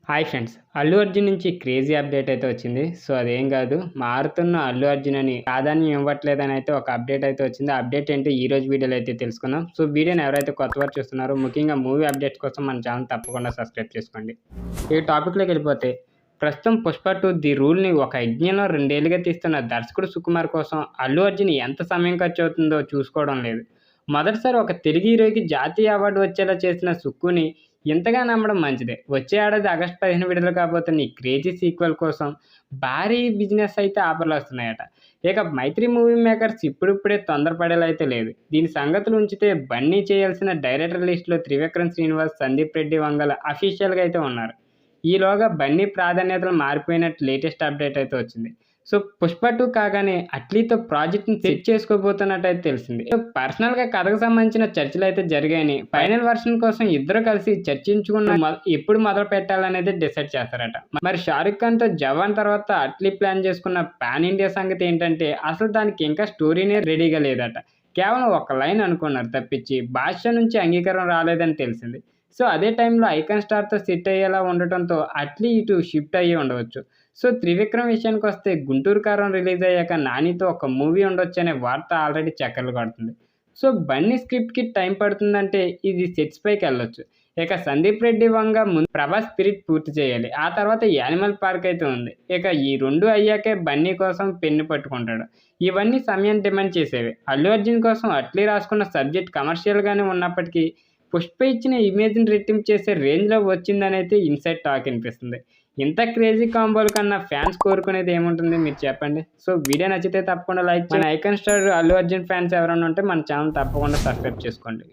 Hi friends! 'Allu Arjun' నుంచి crazy update అయితే వచ్చింది. సో, అదేం గాదు, మారుతున్న 'అల్లు అర్జున్' అని ప్రాధాన్యం ఇవ్వట్లేదని అయితే ఒక అప్డేట్ అయితే వచ్చింది. ఆ అప్డేట్ ఏంటో ఈ రోజు వీడియోలో అయితే తెలుసుకుందాం. సో, వీడియోని ఎవరైతే కొత్తవారు చూస్తున్నారో ముఖ్యంగా మూవీ అప్డేట్స్ కోసం మన ఛానల్ తప్పకుండా సబ్స్క్రైబ్ చేసుకోండి. ఈ టాపిక్‌లోకి వెళ్ళిపోతే, ప్రస్తుతం 'పుష్ప 2 ది రూల్‌ని ఒక యజ్ఞంలో 2 ఏళ్లుగా తీస్తున్న దర్శకుడు సుకుమార్ కోసం 'అల్లు అర్జున్' ఎంత సమయం ఖర్చవుతుందో చూసుకోవడం లేదు. మొదటిసారి ఒక తెలుగు హీరోకి జాతీయ అవార్డు వచ్చేలా చేసిన సుక్కుని ఇంతగా నమ్మడం మంచిదే. వచ్చే ఏడాది ఆగస్టు 15 విడుదల కాబోతున్న ఈ క్రేజీ సీక్వెల్ కోసం భారీ బిజినెస్ అయితే ఆఫర్‌లొస్తున్నాయట. ఇక 'మైత్రి' మూవీ మేకర్స్ ఇప్పుడిప్పుడే తొందరపడేలా అయితే లేదు. దీని సంగతులు ఉంచితే బన్నీ చేయాల్సిన డైరెక్టర్ లిస్ట్‌లో త్రివిక్రమ్ శ్రీనివాస్, సందీప్ రెడ్డి వంగల అఫీషియల్‌గా అయితే ఉన్నారు. ఈలోగా బన్నీ ప్రాధాన్యతలు మారిపోయినట్టు లేటెస్ట్ అప్డేట్ అయితే వచ్చింది. సో, 'పుష్ప 2' కాగానే అట్లీతో ప్రాజెక్ట్‌ని సెట్ చేసుకోబోతున్నట్టయితే తెలిసింది. సో, పర్సనల్‌గా కథకు సంబంధించిన చర్చలైతే జరిగాయని, ఫైనల్ వర్షన్ కోసం ఇద్దరు కలిసి చర్చించుకున్న ఎప్పుడు మొదలు పెట్టాలనేది డిసైడ్ చేస్తారట. మరి 'షారుఖ్ ఖాన్'తో 'జవాన్' తర్వాత అట్లీ ప్లాన్ చేసుకున్న పాన్ ఇండియా సంగతి ఏంటంటే, అసలు దానికి ఇంకా స్టోరీనే రెడీగా లేదట. కేవలం ఒక లైన్ అనుకున్నారు తప్పించి, 'బాద్‌షా' నుంచి అంగీకారం రాలేదని తెలిసింది. సో, అదే టైంలో ఐకాన్ స్టార్‌తో సెట్ అయ్యేలా ఉండటంతో అట్లీ ఇటు షిఫ్ట్ అయ్యి ఉండవచ్చు. సో, త్రివిక్రమ్ విషయానికొస్తే 'గుంటూరు కారం' రిలీజ్ అయ్యాక నానితో ఒక మూవీ ఉండొచ్చనే వార్త ఆల్రెడీ చక్కర్లు కొడుతుంది. సో, బన్నీ స్క్రిప్ట్‌కి టైం పడుతుందంటే ఇది సెట్స్ పైకెళ్ళొచ్చు. ఇక సందీప్ రెడ్డి వంగ ముందు 'ప్రభాస్' స్పిరిట్ పూర్తి చేయాలి. ఆ తర్వాత 'యానిమల్ పార్క్' అయితే ఉంది. ఇక ఈ 2 అయ్యాకే బన్నీ కోసం పెన్ను పట్టుకుంటాడు. ఇవన్నీ సమయం డిమాండ్ చేసేవే. 'అల్లు అర్జున్' కోసం అట్లీ రాసుకున్న సబ్జెక్ట్ కమర్షియల్‌గానే ఉన్నప్పటికీ 'పుష్ప' ఇచ్చిన ఇమేజ్‌ని రెట్టింపు చేసే రేంజ్‌లో వచ్చిందనైతే ఇన్సైడ్ టాక్ వినిపిస్తుంది. ఇంత క్రేజీ కాంబోల కన్నా ఫ్యాన్స్ కోరుకునేది ఏముంటుంది మీరు చెప్పండి. సో, వీడియో నచ్చితే తప్పకుండా లైక్ చేయండి. మన icon star 'Allu Arjun' fans ఎవరైనా ఉంటే మన ఛానల్ తప్పకుండా సబ్స్క్రైబ్ చేసుకోండి.